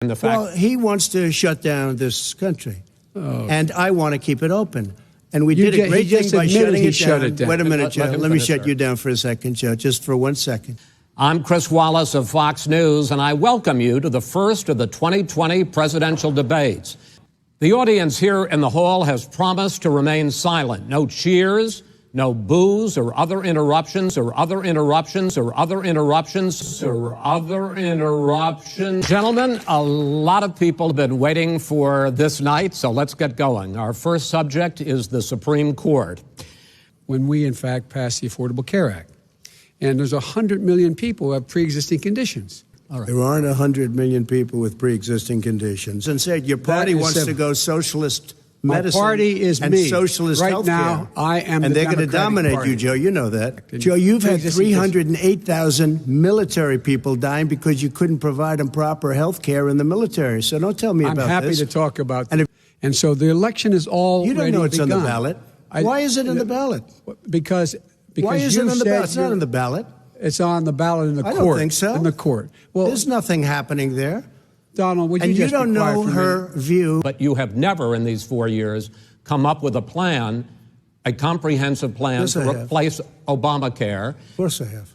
And the fact Well, he wants to shut down this country, and I want to keep it open. And we did a great thing by shutting it down. Wait a minute, Joe. Let me shut you down for a second, Joe, just for 1 second. I'm Chris Wallace of Fox News, and I welcome you to the first of the 2020 presidential debates. The audience here in the hall has promised to remain silent. No cheers, no boos or other interruptions or other interruptions or other interruptions or other interruptions. Gentlemen, a lot of people have been waiting for this night, so let's get going. Our first subject is the Supreme Court. When we, in fact, passed the Affordable Care Act. And there's 100 million people who have pre-existing conditions. All right. There aren't 100 million people with pre-existing conditions. And said your party wants to go socialist medicine. My party is and me. socialist right healthcare. Now, I am and the they're going to dominate Party. you, Joe. You know that. Joe, you've had 308,000 military people dying because you couldn't provide them proper health care in the military. So don't tell me about this. I'm happy to talk about that. And so the election is all you don't know it's begun. on the ballot. Why is it on the ballot? Because why is it on the ballot? It's not on the ballot. It's on the ballot in the court. I don't think so. In the court. Well, there's nothing happening there. Donald, would you and just you don't be quiet know for her view. But you have never in these 4 years come up with a plan, a comprehensive plan to replace Obamacare. Of course I have.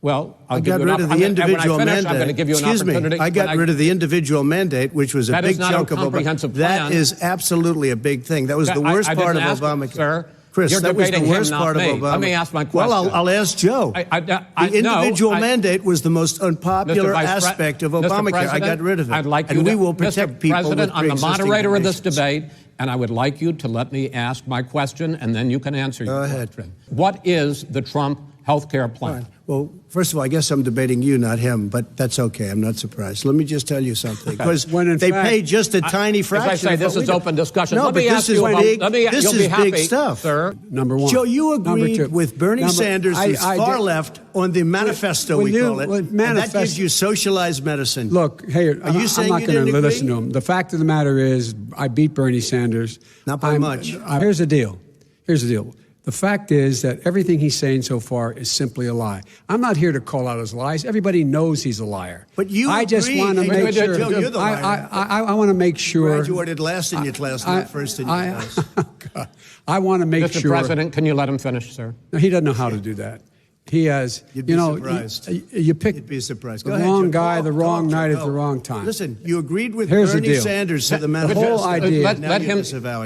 Well, I got rid of the individual mandate. I'm going to give you an opportunity. I got rid of the individual mandate, which was a big chunk of Obamacare. That is absolutely a big thing. That was the worst part of Obamacare. Sir, Chris, that was the worst part of Obama. Let me ask my question. Well, I'll ask Joe. The individual mandate was the most unpopular aspect of Obamacare. I got rid of it. I'd like you and we will protect people with President, I'm the moderator of this conditions. debate, and I would like you to let me ask my question, and then you can answer your question. What is the Trump health care plan? Right. Well, first of all, I guess I'm debating you, not him, but that's okay. I'm not surprised. Let me just tell you something. Because they pay just a tiny fraction. As I say, this is open discussion. No, let me but ask this you is about, big. This is big stuff, sir. Number one. Joe, you agreed with Bernie Sanders, who's far left, on the manifesto, we call it. And that gives you socialized medicine. Look, hey, are you saying I'm not going to listen to him. The fact of the matter is, I beat Bernie Sanders. Not by much. Here's the deal. Here's the deal. The fact is that everything he's saying so far is simply a lie. I'm not here to call out his lies. Everybody knows he's a liar. But you I just want to make sure. Joe, you're the liar. I want to make sure. You graduated last in your class, not first in your class. I want to make sure. Mr. President, can you let him finish, sir? No, he doesn't know how to do that. He has, You'd be surprised. You picked You'd be surprised. the wrong guy, the wrong night at the wrong time. Listen, you agreed with Here's Bernie Sanders to the manifesto. The whole idea. Let him.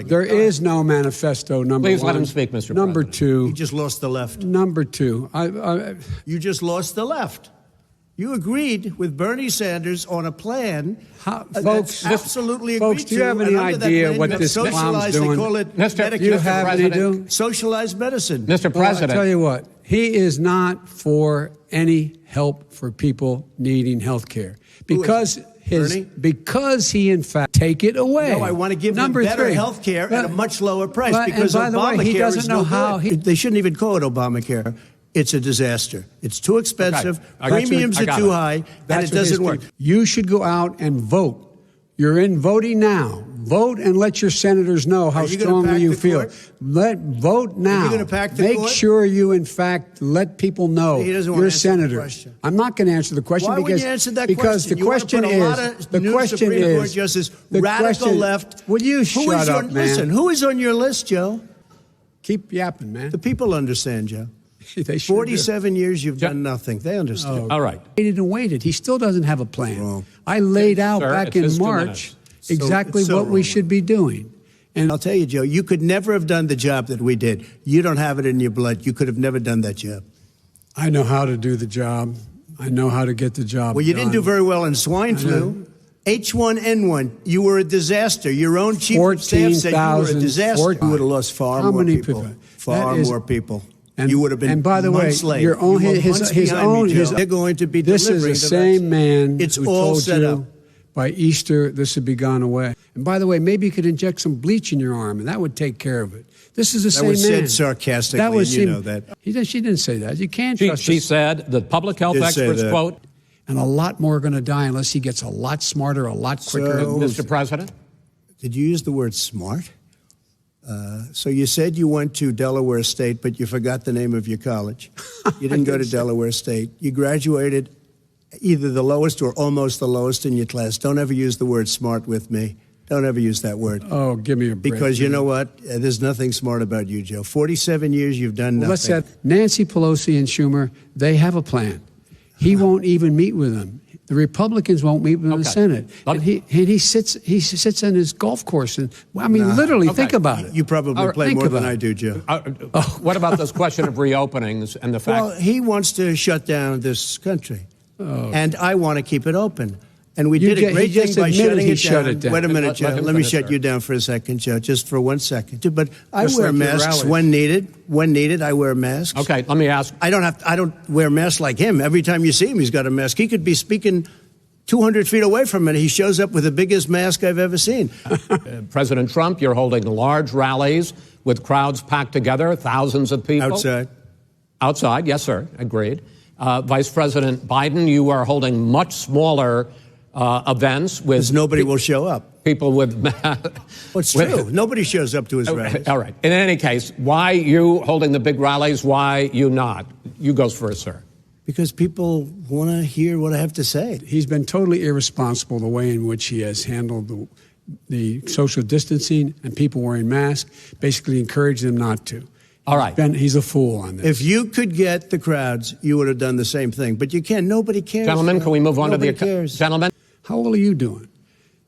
There is no manifesto, number Please one. let him speak, Mr. Number President. two. You just lost the left. Number two. You just lost the left. You agreed with Bernie Sanders on a plan. Folks, absolutely folks, agreed do you have any idea what this clown's doing? They call it Mr. Do you have any do? socialized medicine. Mr. Well, President. I tell you what, he is not for any help for people needing health care. Because he, in fact, take it away. No, I want to give them better health care at a much lower price. Because by the way, he Obamacare doesn't is know no how. good. They shouldn't even call it Obamacare. It's a disaster. It's too expensive. Premiums are too high, and it doesn't work. You should go out and vote. You're in voting now. Vote and let your senators know how strongly you feel. Vote now. Are you going to pack the Make court? sure you, in fact, let people know you're a senator. I'm not going to answer the question Why would you answer that because question? the question is the question is Justice, radical left. Will you shut up, man? Listen, who is on your list, Joe? Keep yapping, man. The people understand, Joe. They sure 47 years you've done nothing. They understand. All right. Waited and waited. He still doesn't have a plan. I laid out back in March exactly what we should be doing. And I'll tell you, Joe, you could never have done the job that we did. You don't have it in your blood. You could have never done that job. I know how to do the job. I know how to get the job Well, you didn't do very well in swine flu. H1N1, you were a disaster. Your own chief of staff said you were a disaster. You would have lost far more people. Far more people. And you would have been. And by the way, your own they're going to be. This is the same man. It's who all told set you up. By Easter, this would be gone away. And by the way, maybe you could inject some bleach in your arm, and that would take care of it. This is the same man. That was said sarcastically, and you know that. She didn't say that. You can't trust She said the public health experts, quote, and a lot more are going to die unless he gets a lot smarter, a lot quicker. Mr. President? Did you use the word smart? So you said you went to Delaware State, but you forgot the name of your college. You didn't go to Delaware State. You graduated either the lowest or almost the lowest in your class. Don't ever use the word smart with me. Don't ever use that word. Oh, give me a break. Because you know what? There's nothing smart about you, Joe. 47 years, you've done nothing. Let's say Nancy Pelosi and Schumer, they have a plan. He won't even meet with them. The Republicans won't meet with him in the Senate. And he sits on his golf course. And literally, think about it. You probably play more than I do, Joe. What about this question of reopenings and the fact? Well, he wants to shut down this country. And I want to keep it open. And we did a great thing by shutting it down. Wait a minute, Joe. Let me shut you down for a second, Joe, just for 1 second. But I wear masks when needed. When needed, I wear masks. Okay, let me ask. I don't wear masks like him. Every time you see him, he's got a mask. He could be speaking 200 feet away from it. He shows up with the biggest mask I've ever seen. President Trump, you're holding large rallies with crowds packed together, thousands of people. Outside. Outside, yes, sir. Agreed. Vice President Biden, you are holding much smaller events with... Because nobody will show up. People with... Well, it's true. Nobody shows up to his rallies. All right. In any case, why you holding the big rallies? Why you not? You go first, sir. Because people want to hear what I have to say. He's been totally irresponsible the way in which he has handled the social distancing and people wearing masks, basically encouraged them not to. All right. He's a fool on this. If you could get the crowds, you would have done the same thing. But you can't. Nobody cares. Gentlemen, can we move on Nobody to the... cares. Gentlemen? How old are you doing?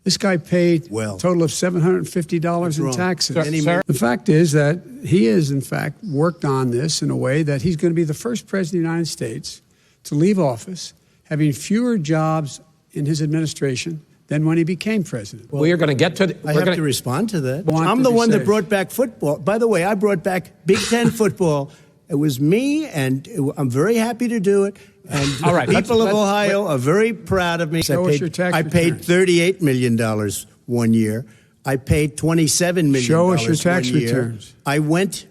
This guy paid a total of $750 in taxes. Sir? The fact is that he has, in fact, worked on this in a way that he's going to be the first president of the United States to leave office having fewer jobs in his administration than when he became president. Well, we are going to get to... I have to respond to that. I'm the one that brought back football. By the way, I brought back Big Ten football. It was me, and I'm very happy to do it. And all right, people of Ohio are very proud of me. I paid $38 million 1 year. I paid $27 million Show us your tax returns. I went...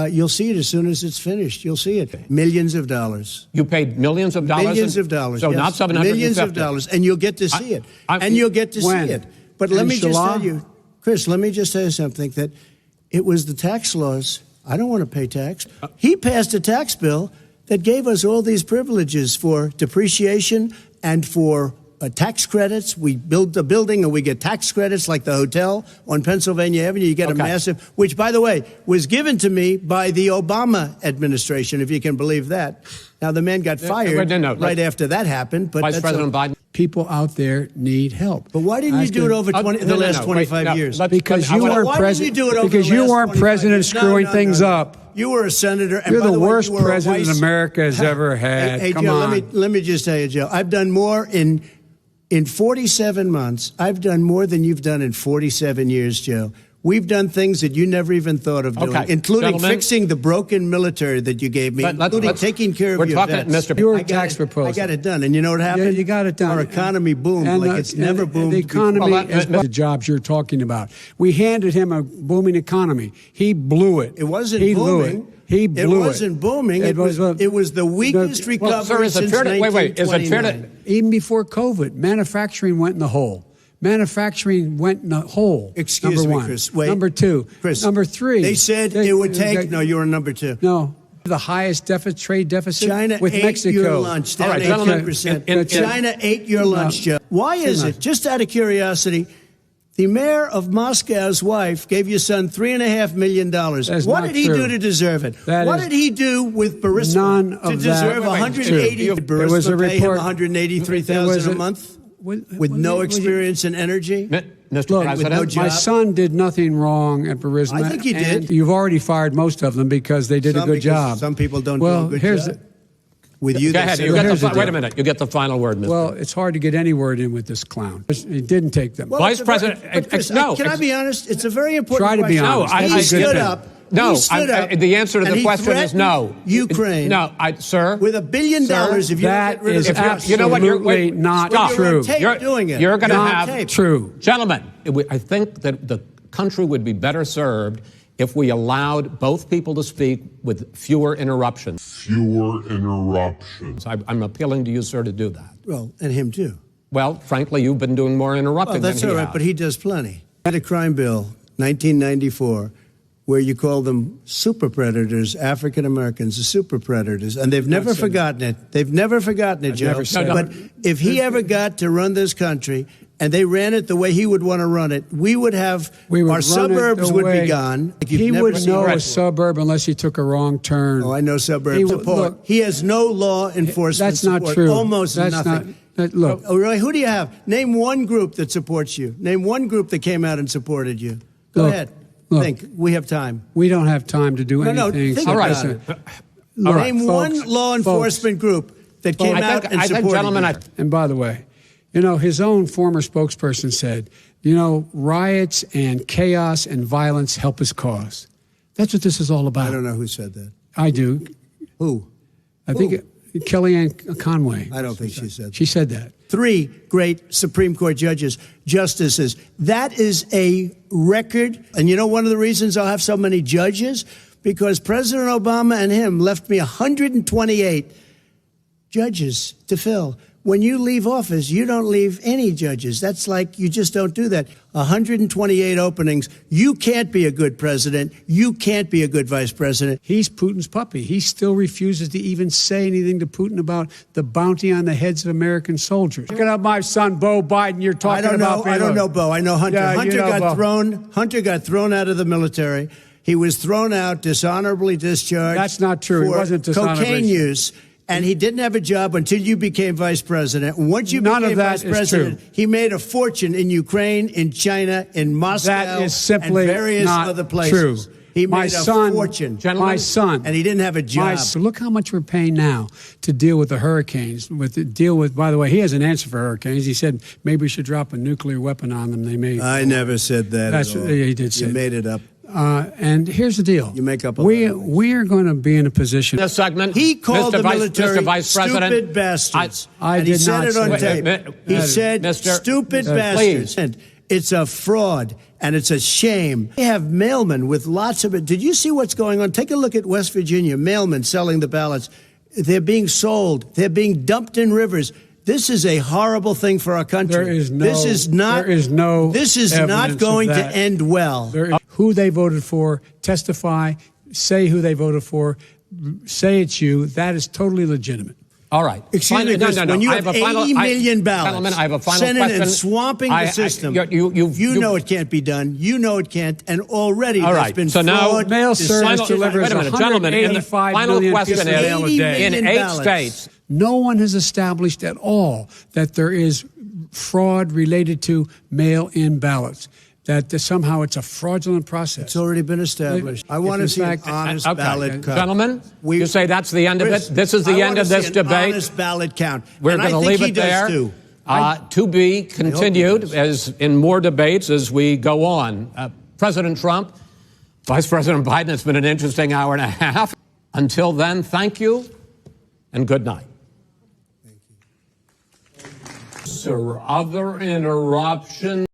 you'll see it as soon as it's finished. You'll see it. Millions of dollars. You paid millions of dollars? Millions of dollars. So yes. not 750. Millions of dollars. And you'll get to see it. And you'll get to see it. But let me just tell you, Chris, let me just tell you something, that it was the tax laws. I don't want to pay tax. He passed a tax bill that gave us all these privileges for depreciation and for tax credits. We build a building and we get tax credits, like the hotel on Pennsylvania Avenue. You get a massive, which, by the way, was given to me by the Obama administration, if you can believe that. Now, the man got fired right after that happened. But Vice President Biden. People out there need help. But why didn't you do it over the last 25 years? Because you weren't president. Because you weren't president screwing things up. You were a senator. And You're by the worst way, president America has ever had. Hey, Come Joe, on. let me just tell you, Joe. I've done more in 47 months. I've done more than you've done in 47 years, Joe. We've done things that you never even thought of doing, including fixing the broken military that you gave me, including taking care of your vets. Your tax proposal. I got it done. And you know what happened? Yeah, you got it done. Our economy boomed like it's never boomed the economy before. is the jobs you're talking about. We handed him a booming economy. He blew it. It wasn't booming. He blew it. It wasn't booming. It was the weakest recovery since 1929. Even before COVID, manufacturing went in the hole. Manufacturing went in the hole. Excuse me, Chris. Wait. Number two. Chris. Number three. They said it would take... No, you were number two. No. The highest trade deficit China with Mexico. China ate your lunch, down 18%. China ate your lunch, Joe. Why is it, just out of curiosity, the mayor of Moscow's wife gave your son $3.5 million. What did he do to deserve it? What did he do with Burisma to deserve $180,000? Burisma pay him $183,000 a month? With no experience in energy? Mr. President, my son did nothing wrong at Burisma. I think he did. You've already fired most of them because they did a good job. Some people don't do a good job. With you, go ahead. Wait a minute. You get the final word, Mr. Well, it's hard to get any word in with this clown. It didn't take them. Well, Vice President, Chris, can I be honest? It's a very important question. Try to be honest. He stood up. No, the answer to the question is no. Ukraine. No, sir. With $1 billion, if you that get rid is of absolutely you know what, you're not true. You're doing it. You're going to have true. Gentlemen, I think that the country would be better served if we allowed both people to speak with fewer interruptions. I'm appealing to you, sir, to do that. Well, and him too. Well, frankly, you've been doing more interrupting than he has. That's all right, but he does plenty. I had a crime bill, 1994. where you call them super predators, African Americans are super predators, and they've never forgotten it. They've never forgotten it, Joe. But if he ever got to run this country and they ran it the way he would want to run it, our suburbs would be gone. He would know a suburb unless he took a wrong turn. Oh, I know suburb support. He has no law enforcement That's not support. true. Almost That's nothing. Look. Oh, really? Who do you have? Name one group that supports you. Name one group that came out and supported you. Go ahead. Look, think. We have time. We don't have time to do anything. No, think about it. Name one law enforcement group that came out and supported you. And by the way, you know, his own former spokesperson said, you know, riots and chaos and violence help his cause. That's what this is all about. I don't know who said that. I do. Who? I think Kellyanne Conway. I don't think she said that. She said that. 3 great Supreme Court justices. That is a record. And you know one of the reasons I'll have so many judges? Because President Obama and him left me 128 judges to fill. When you leave office, you don't leave any judges. That's like you just don't do that. 128 openings. You can't be a good president. You can't be a good vice president. He's Putin's puppy. He still refuses to even say anything to Putin about the bounty on the heads of American soldiers. Look at my son, Beau Biden. You're talking about. I don't know Beau. I know Hunter. Yeah, Hunter got thrown out of the military. He was thrown out, dishonorably discharged. That's not true. He wasn't dishonorably. Cocaine use. And he didn't have a job until you became vice president. Once you became vice president, he made a fortune in Ukraine, in China, in Moscow, that is simply and various not other places. True. He made a fortune. My son. And he didn't have a job. Look how much we're paying now to deal with the hurricanes. By the way, he has an answer for hurricanes. He said maybe we should drop a nuclear weapon on them. They may. I never said that at all. He did say You made it up. And here's the deal. You make up a we are going to be in a position. This segment, he called the military Vice President, stupid bastards. I and he did said not it on say tape. He said stupid bastards. And it's a fraud and it's a shame. They have mailmen with lots of it. Did you see what's going on? Take a look at West Virginia. Mailmen selling the ballots. They're being sold. They're being dumped in rivers. This is a horrible thing for our country. This is not going to end well. Who they voted for, testify, say who they voted for, say it's you. That is totally legitimate. All right. Excuse me, Chris, when you have 80 million ballots, I have a final Senate question. And swamping the system, you know it can't be done. You know it can't. And already there's been so fraud. Now, mail service delivers wait a minute, gentlemen. The final question is, in 8 states, no one has established at all that there is fraud related to mail-in ballots. That somehow it's a fraudulent process. It's already been established. I want to see an honest ballot count. Gentlemen, you say that's the end of it? This is the end of this debate? Honest ballot count. We're going to leave it there. To be continued as in more debates as we go on. President Trump, Vice President Biden, it's been an interesting hour and a half. Until then, thank you and good night. Thank you. Sir, other interruptions?